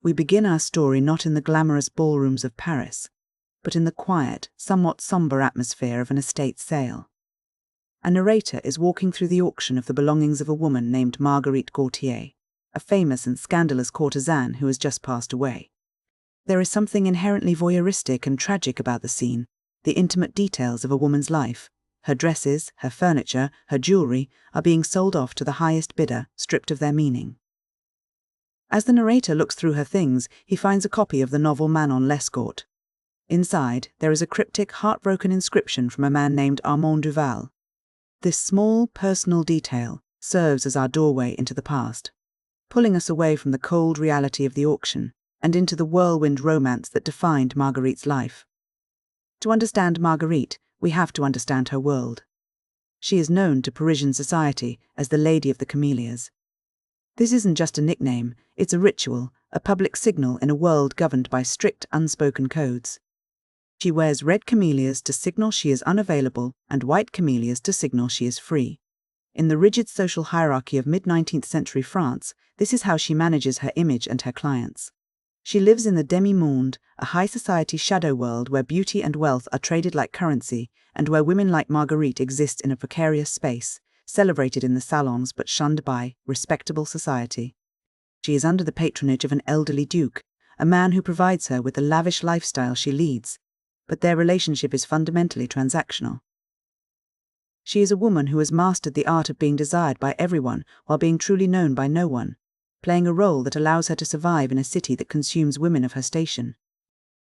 We begin our story not in the glamorous ballrooms of Paris, but in the quiet, somewhat somber atmosphere of an estate sale. A narrator is walking through the auction of the belongings of a woman named Marguerite Gautier, a famous and scandalous courtesan who has just passed away. There is something inherently voyeuristic and tragic about the scene, the intimate details of a woman's life. Her dresses, her furniture, her jewelry are being sold off to the highest bidder, stripped of their meaning. As the narrator looks through her things, he finds a copy of the novel Manon Lescaut. Inside, there is a cryptic, heartbroken inscription from a man named Armand Duval. This small, personal detail serves as our doorway into the past, pulling us away from the cold reality of the auction and into the whirlwind romance that defined Marguerite's life. To understand Marguerite, we have to understand her world. She is known to Parisian society as the Lady of the Camellias. This isn't just a nickname, it's a ritual, a public signal in a world governed by strict unspoken codes. She wears red camellias to signal she is unavailable and white camellias to signal she is free. In the rigid social hierarchy of mid-19th century France, this is how she manages her image and her clients. She lives in the demi-monde, a high society shadow world where beauty and wealth are traded like currency and where women like Marguerite exist in a precarious space, celebrated in the salons but shunned by respectable society. She is under the patronage of an elderly duke, a man who provides her with the lavish lifestyle she leads, but their relationship is fundamentally transactional. She is a woman who has mastered the art of being desired by everyone while being truly known by no one, playing a role that allows her to survive in a city that consumes women of her station.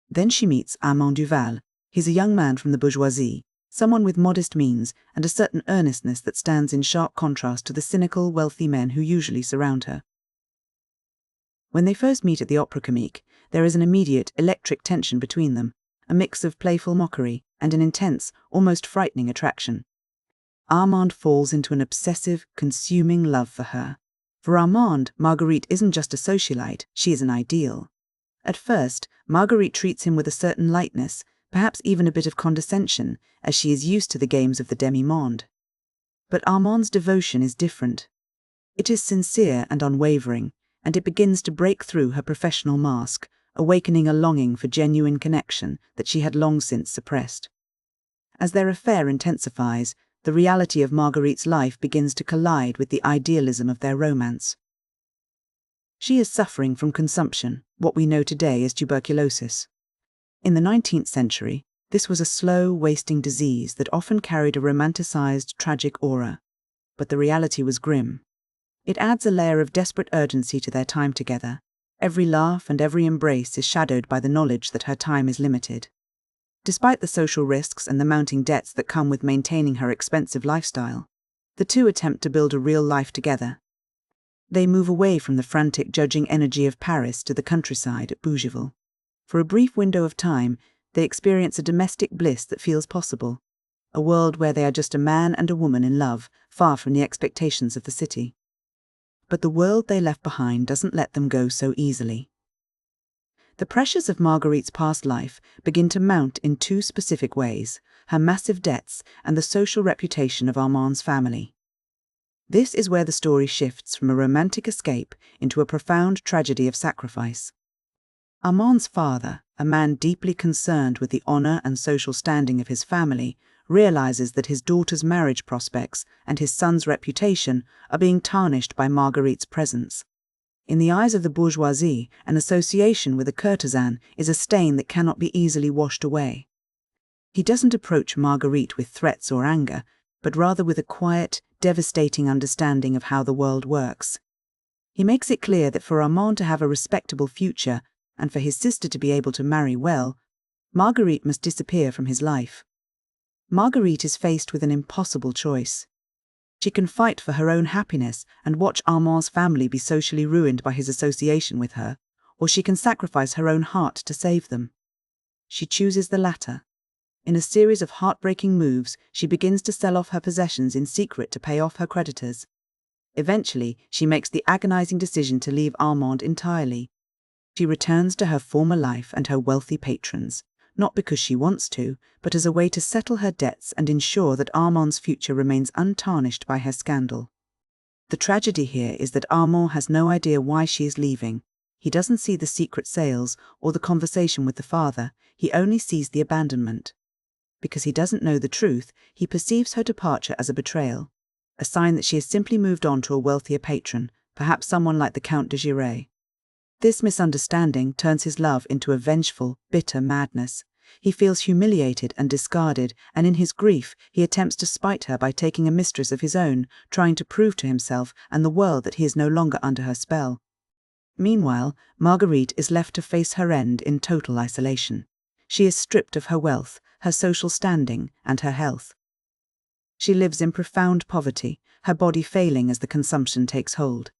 Then she meets Armand Duval. He's a young man from the bourgeoisie, someone with modest means and a certain earnestness that stands in sharp contrast to the cynical, wealthy men who usually surround her. When they first meet at the Opera Comique, there is an immediate, electric tension between them, a mix of playful mockery and an intense, almost frightening attraction. Armand falls into an obsessive, consuming love for her. For Armand, Marguerite isn't just a socialite, she is an ideal. At first, Marguerite treats him with a certain lightness, perhaps even a bit of condescension, as she is used to the games of the demi-monde. But Armand's devotion is different. It is sincere and unwavering, and it begins to break through her professional mask, awakening a longing for genuine connection that she had long since suppressed. As their affair intensifies, the reality of Marguerite's life begins to collide with the idealism of their romance. She is suffering from consumption, what we know today as tuberculosis. In the 19th century, this was a slow, wasting disease that often carried a romanticized, tragic aura. But the reality was grim. It adds a layer of desperate urgency to their time together. Every laugh and every embrace is shadowed by the knowledge that her time is limited. Despite the social risks and the mounting debts that come with maintaining her expensive lifestyle, the two attempt to build a real life together. They move away from the frantic, judging energy of Paris to the countryside at Bougival. For a brief window of time, they experience a domestic bliss that feels possible, a world where they are just a man and a woman in love, far from the expectations of the city. But the world they left behind doesn't let them go so easily. The pressures of Marguerite's past life begin to mount in two specific ways: her massive debts and the social reputation of Armand's family. This is where the story shifts from a romantic escape into a profound tragedy of sacrifice. Armand's father, a man deeply concerned with the honor and social standing of his family, realizes that his daughter's marriage prospects and his son's reputation are being tarnished by Marguerite's presence. In the eyes of the bourgeoisie, an association with a courtesan is a stain that cannot be easily washed away. He doesn't approach Marguerite with threats or anger, but rather with a quiet, devastating understanding of how the world works. He makes it clear that for Armand to have a respectable future, and for his sister to be able to marry well, Marguerite must disappear from his life. Marguerite is faced with an impossible choice. She can fight for her own happiness and watch Armand's family be socially ruined by his association with her, or she can sacrifice her own heart to save them. She chooses the latter. In a series of heartbreaking moves, she begins to sell off her possessions in secret to pay off her creditors. Eventually, she makes the agonizing decision to leave Armand entirely. She returns to her former life and her wealthy patrons, not because she wants to, but as a way to settle her debts and ensure that Armand's future remains untarnished by her scandal. The tragedy here is that Armand has no idea why she is leaving. He doesn't see the secret sales or the conversation with the father, he only sees the abandonment. Because he doesn't know the truth, he perceives her departure as a betrayal, a sign that she has simply moved on to a wealthier patron, perhaps someone like the Count de Giray. This misunderstanding turns his love into a vengeful, bitter madness. He feels humiliated and discarded, and in his grief he attempts to spite her by taking a mistress of his own, trying to prove to himself and the world that he is no longer under her spell. Meanwhile, Marguerite is left to face her end in total isolation. She is stripped of her wealth, her social standing, and her health. She lives in profound poverty, her body failing as the consumption takes hold.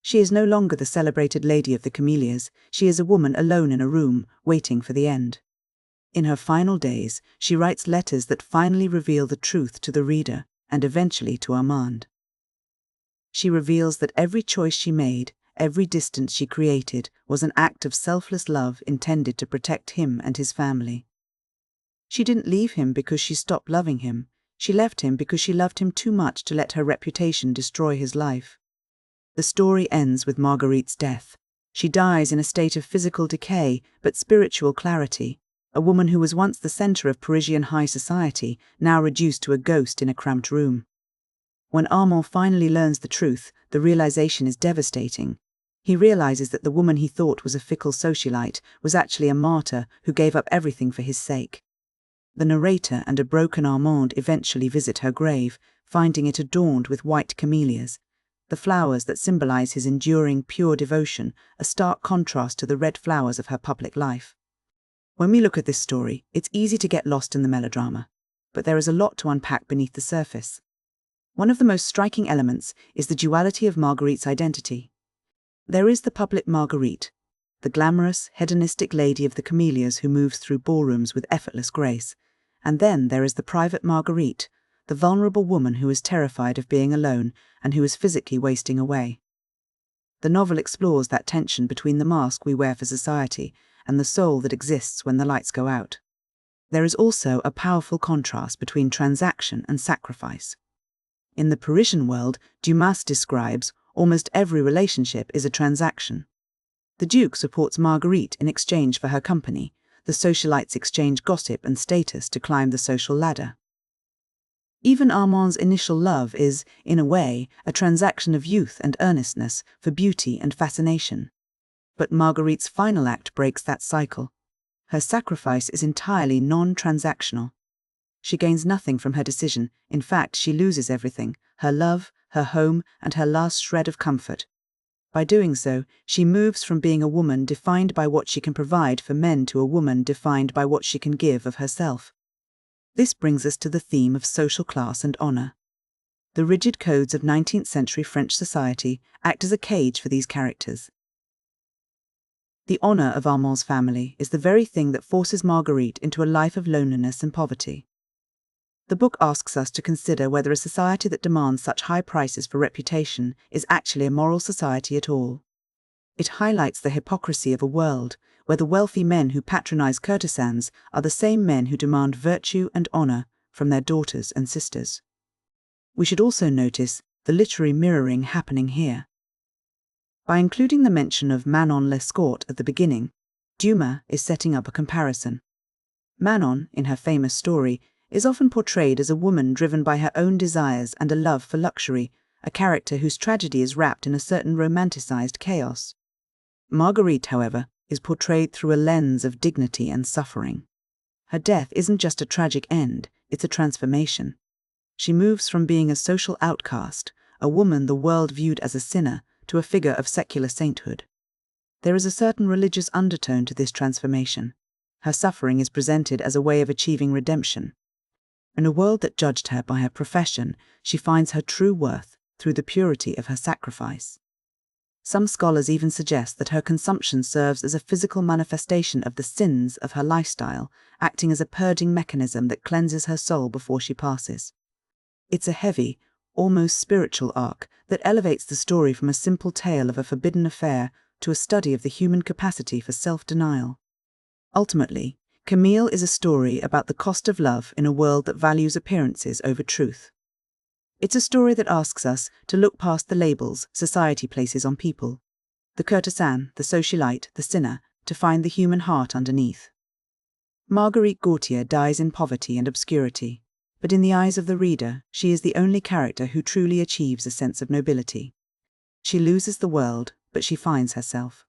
She is no longer the celebrated lady of the Camellias, she is a woman alone in a room, waiting for the end. In her final days, she writes letters that finally reveal the truth to the reader, and eventually to Armand. She reveals that every choice she made, every distance she created, was an act of selfless love intended to protect him and his family. She didn't leave him because she stopped loving him. She left him because she loved him too much to let her reputation destroy his life. The story ends with Marguerite's death. She dies in a state of physical decay, but spiritual clarity. A woman who was once the center of Parisian high society, now reduced to a ghost in a cramped room. When Armand finally learns the truth, the realization is devastating. He realizes that the woman he thought was a fickle socialite was actually a martyr who gave up everything for his sake. The narrator and a broken Armand eventually visit her grave, finding it adorned with white camellias, the flowers that symbolize his enduring, pure devotion, a stark contrast to the red flowers of her public life. When we look at this story, it's easy to get lost in the melodrama, but there is a lot to unpack beneath the surface. One of the most striking elements is the duality of Marguerite's identity. There is the public Marguerite, the glamorous, hedonistic lady of the Camellias who moves through ballrooms with effortless grace, and then there is the private Marguerite, the vulnerable woman who is terrified of being alone and who is physically wasting away. The novel explores that tension between the mask we wear for society and the soul that exists when the lights go out. There is also a powerful contrast between transaction and sacrifice. In the Parisian world, Dumas describes almost every relationship is a transaction. The Duke supports Marguerite in exchange for her company. The socialites exchange gossip and status to climb the social ladder. Even Armand's initial love is, in a way, a transaction of youth and earnestness for beauty and fascination. But Marguerite's final act breaks that cycle. Her sacrifice is entirely non-transactional. She gains nothing from her decision. In fact, she loses everything: her love, her home, and her last shred of comfort. By doing so, she moves from being a woman defined by what she can provide for men to a woman defined by what she can give of herself. This brings us to the theme of social class and honor. The rigid codes of 19th century French society act as a cage for these characters. The honor of Armand's family is the very thing that forces Marguerite into a life of loneliness and poverty. The book asks us to consider whether a society that demands such high prices for reputation is actually a moral society at all. It highlights the hypocrisy of a world where the wealthy men who patronize courtesans are the same men who demand virtue and honor from their daughters and sisters. We should also notice the literary mirroring happening here. By including the mention of Manon Lescaut at the beginning, Dumas is setting up a comparison. Manon, in her famous story, is often portrayed as a woman driven by her own desires and a love for luxury, a character whose tragedy is wrapped in a certain romanticized chaos. Marguerite, however, is portrayed through a lens of dignity and suffering. Her death isn't just a tragic end, it's a transformation. She moves from being a social outcast, a woman the world viewed as a sinner, to a figure of secular sainthood. There is a certain religious undertone to this transformation. Her suffering is presented as a way of achieving redemption. In a world that judged her by her profession, she finds her true worth through the purity of her sacrifice. Some scholars even suggest that her consumption serves as a physical manifestation of the sins of her lifestyle, acting as a purging mechanism that cleanses her soul before she passes. It's a heavy, almost spiritual arc that elevates the story from a simple tale of a forbidden affair to a study of the human capacity for self-denial. Ultimately, Camille is a story about the cost of love in a world that values appearances over truth. It's a story that asks us to look past the labels society places on people. the courtesan, the socialite, the sinner, to find the human heart underneath. Marguerite Gautier dies in poverty and obscurity, but in the eyes of the reader, she is the only character who truly achieves a sense of nobility. She loses the world, but she finds herself.